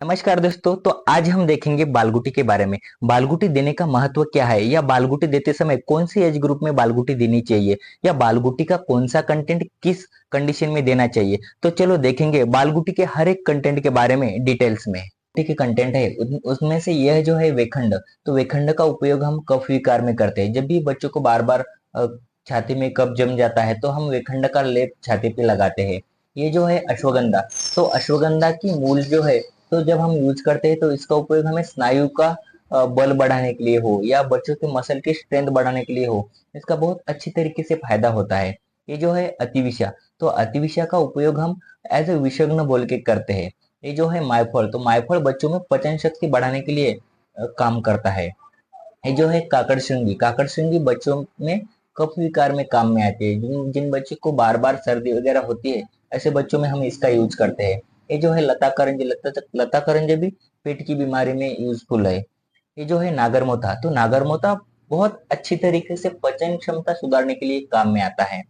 नमस्कार दोस्तों। तो आज हम देखेंगे बालगुटी के बारे में। बालगुटी देने का महत्व क्या है, या बालगुटी देते समय कौन सी एज ग्रुप में बालगुटी देनी चाहिए, या बालगुटी का कौन सा कंटेंट किस कंडीशन में देना चाहिए। तो चलो देखेंगे बालगुटी के हर एक कंटेंट के बारे में डिटेल्स में। के कंटेंट है उसमें से यह जो है वेखंड। तो वेखंड का उपयोग हम कफ विकार में करते हैं। जब भी बच्चों को बार बार छाती में कफ जम जाता है तो हम वेखंड का लेप छाती पे लगाते हैं। ये जो है अश्वगंधा। तो अश्वगंधा की मूल जो है, तो जब हम यूज करते हैं तो इसका उपयोग हमें स्नायु का बल बढ़ाने के लिए हो, या बच्चों के मसल की स्ट्रेंथ बढ़ाने के लिए हो, इसका बहुत अच्छी तरीके से फायदा होता है। ये जो है अतिविषा। तो अतिविषा का उपयोग हम एज ए विषग्न बोल के करते हैं। ये जो है मायफल। तो मायफल बच्चों में पचन शक्ति बढ़ाने के लिए काम करता है। ये जो है काकड़श्रृंगी। काकड़श्रृंगी बच्चों में कफ विकार में काम में आती है। जिन जिन बच्चों को बार बार सर्दी वगैरह होती है, ऐसे बच्चों में हम इसका यूज करते हैं। ये जो है लता करंजी। लता करंजी भी पेट की बीमारी में यूजफुल है। ये जो है नागरमोथा। तो नागरमोथा बहुत अच्छी तरीके से पचन क्षमता सुधारने के लिए काम में आता है।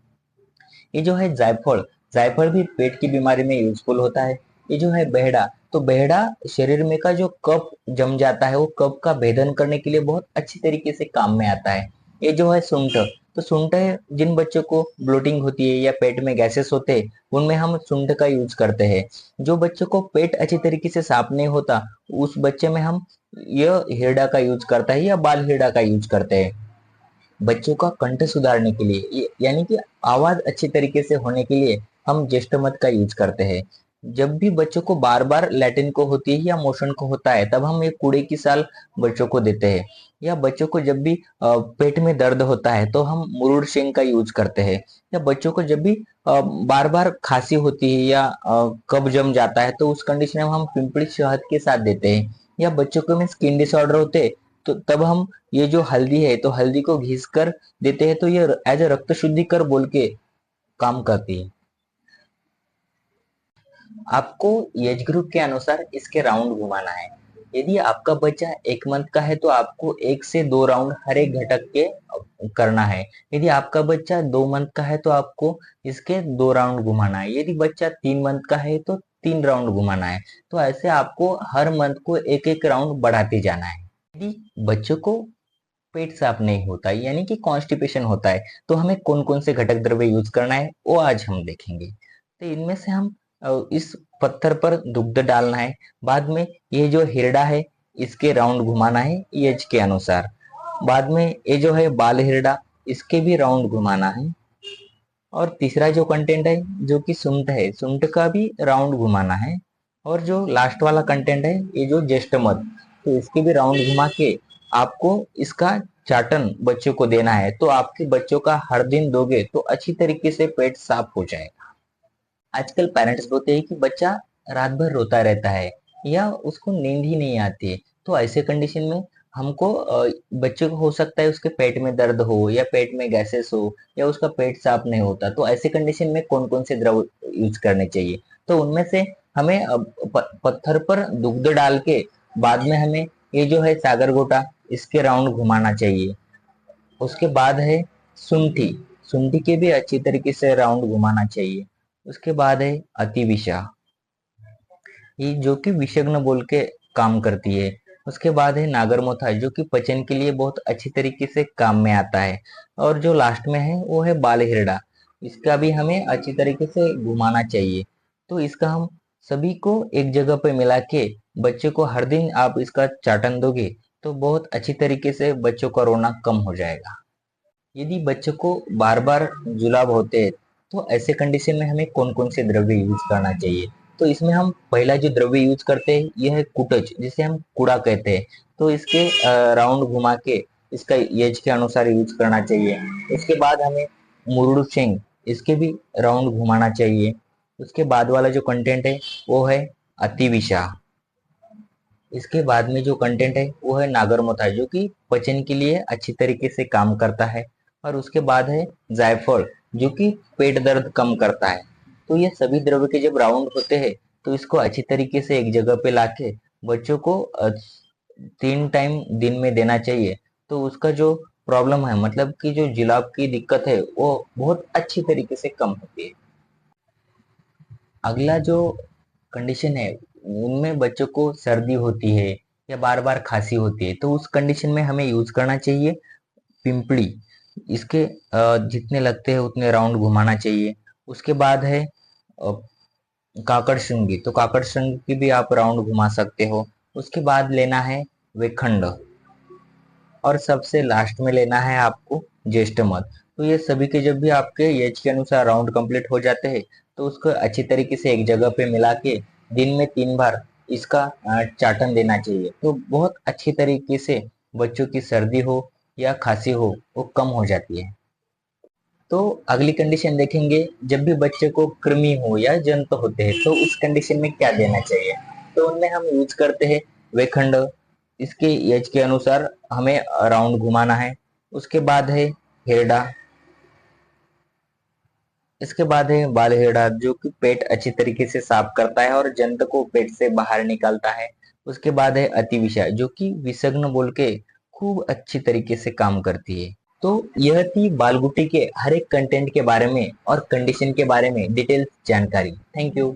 ये जो है जायफल। जायफल भी पेट की बीमारी में यूजफुल होता है। ये जो है बेहड़ा। तो बेहड़ा शरीर में का जो कफ जम जाता है, वो कफ का भेदन करने के लिए बहुत अच्छी तरीके से काम में आता है। ये जो है सूंठ। तो सूंठ है जिन बच्चों को ब्लोटिंग होती है या पेट में गैसेस होते हैं, उनमें हम सूंठ का यूज करते हैं। जो बच्चों को पेट अच्छी तरीके से साफ नहीं होता, उस बच्चे में हम यह हिरडा का यूज करता है या बाल हिरडा का यूज करते हैं। बच्चों का कंठ सुधारने के लिए, यानी कि आवाज अच्छी तरीके से होने के लिए हम ज्येष्ठमध का यूज करते हैं। जब भी बच्चों को बार बार लैटिन को होती है या मोशन को होता है, तब हम ये कूड़े की साल बच्चों को देते हैं। या बच्चों को जब भी पेट में दर्द होता है तो हम मुरुड़ शेंग का यूज करते हैं। या बच्चों को जब भी बार बार खांसी होती है या कफ जम जाता है, तो उस कंडीशन में हम पिंपली शहद के साथ देते हैं। या बच्चों को में स्किन डिसऑर्डर होते हैं, तो तब हम ये जो हल्दी है, तो हल्दी को घिस कर देते हैं। तो ये एज ए रक्त शुद्धिकर बोल के काम करती है। आपको एज ग्रुप के अनुसार इसके राउंड घुमाना है। यदि आपका बच्चा 1 मंथ का है तो आपको 1 से 2 राउंड हर एक घटक के करना है। यदि आपका बच्चा 2 मंथ का है तो आपको इसके 2 राउंड घुमाना है। यदि बच्चा 3 मंथ का है तो 3 राउंड घुमाना है। तो ऐसे आपको हर मंथ को एक एक राउंड बढ़ाते जाना है। यदि बच्चों को पेट साफ नहीं होता, यानी कि कॉन्स्टिपेशन होता है, तो हमें कौन कौन से घटक द्रव्य यूज करना है वो आज हम देखेंगे। तो इनमें से हम इस पत्थर पर दुग्ध डालना है। बाद में ये जो हिरडा है, इसके राउंड घुमाना है एज के अनुसार। बाद में ये जो है बाल हिरडा, इसके भी राउंड घुमाना है। और तीसरा जो कंटेंट है, जो कि सुंठ है, सुंठ का भी राउंड घुमाना है। और जो लास्ट वाला कंटेंट है, ये जो ज्येष्ठ मध, तो इसके भी राउंड घुमा के आपको इसका चाटन बच्चों को देना है। तो आपके बच्चों का हर दिन दोगे तो अच्छी तरीके से पेट साफ हो जाएगा। आजकल पेरेंट्स बोलते हैं कि बच्चा रात भर रोता रहता है या उसको नींद ही नहीं आती है। तो ऐसे कंडीशन में हमको बच्चे को हो सकता है उसके पेट में दर्द हो, या पेट में गैसेस हो, या उसका पेट साफ नहीं होता। तो ऐसे कंडीशन में कौन कौन से द्रव यूज करने चाहिए। तो उनमें से हमें पत्थर पर दुग्ध डाल के, बाद में हमें ये जो है सागर गोटा, इसके राउंड घुमाना चाहिए। उसके बाद है सुंठी। सुंठी के भी अच्छी तरीके से राउंड घुमाना चाहिए। उसके बाद है अतिविषा, ये जो कि विषग्न बोल के काम करती है। उसके बाद है नागरमोथा, जो कि पचन के लिए बहुत अच्छी तरीके से काम में आता है। और जो लास्ट में है वो है बाल हिरडा, इसका भी हमें अच्छी तरीके से घुमाना चाहिए। तो इसका हम सभी को एक जगह पे मिला के बच्चे को हर दिन आप इसका चाटन दोगे तो बहुत अच्छी तरीके से बच्चों का रोना कम हो जाएगा। यदि बच्चों को बार बार जुलाब होते हैं, तो ऐसे कंडीशन में हमें कौन कौन से द्रव्य यूज करना चाहिए। तो इसमें हम पहला जो द्रव्य यूज करते हैं यह है कुटच, जिसे हम कूड़ा कहते हैं। तो इसके राउंड घुमा के इसका एज के अनुसार यूज करना चाहिए। इसके बाद हमें मुरुडू शेंग, इसके भी राउंड घुमाना चाहिए। उसके बाद वाला जो कंटेंट है वो है अतिविषा। इसके बाद में जो कंटेंट है वो है नागरमोथा, जो कि पचन के लिए अच्छी तरीके से काम करता है। और उसके बाद है जायफल, जो कि पेट दर्द कम करता है। तो ये सभी द्रव्य के जब राउंड होते हैं, तो इसको अच्छी तरीके से एक जगह पे लाके बच्चों को 3 टाइम दिन में देना चाहिए। तो उसका जो प्रॉब्लम है, मतलब कि जो जुलाब की दिक्कत है, वो बहुत अच्छी तरीके से कम होती है। अगला जो कंडीशन है उनमें बच्चों को सर्दी होती है या बार बार खांसी होती है, तो उस कंडीशन में हमें यूज करना चाहिए पिंपली। इसके जितने लगते हैं उतने राउंड घुमाना चाहिए। उसके बाद है काकड़ श्रृंगी, तो काकड़ श्रृंगी की भी आप राउंड घुमा सकते हो। उसके बाद लेना है वेखंड, और सबसे लास्ट में लेना है आपको ज्येष्ठ मध। तो ये सभी के जब भी आपके एज के अनुसार राउंड कंप्लीट हो जाते हैं, तो उसको अच्छी तरीके से एक जगह पे मिला के दिन में 3 बार इसका चाटन देना चाहिए। तो बहुत अच्छी तरीके से बच्चों की सर्दी हो या खांसी हो वो कम हो जाती है। तो अगली कंडीशन देखेंगे, जब भी बच्चे को कृमि हो या जंत होते हैं तो उस कंडीशन में क्या देना चाहिए। तो उनमें हम यूज करते हैं वेखंड। इसके एज के अनुसार हमें राउंड घुमाना है। उसके बाद है हेरडा। इसके बाद है बाल हेरडा, जो कि पेट अच्छी तरीके से साफ करता है और जंत को पेट से बाहर निकालता है। उसके बाद है अतिविषा, जो कि विषग्न बोल के खूब अच्छी तरीके से काम करती है। तो यह थी बालगुटी के हर एक कंटेंट के बारे में और कंडीशन के बारे में डिटेल्स जानकारी। Thank you.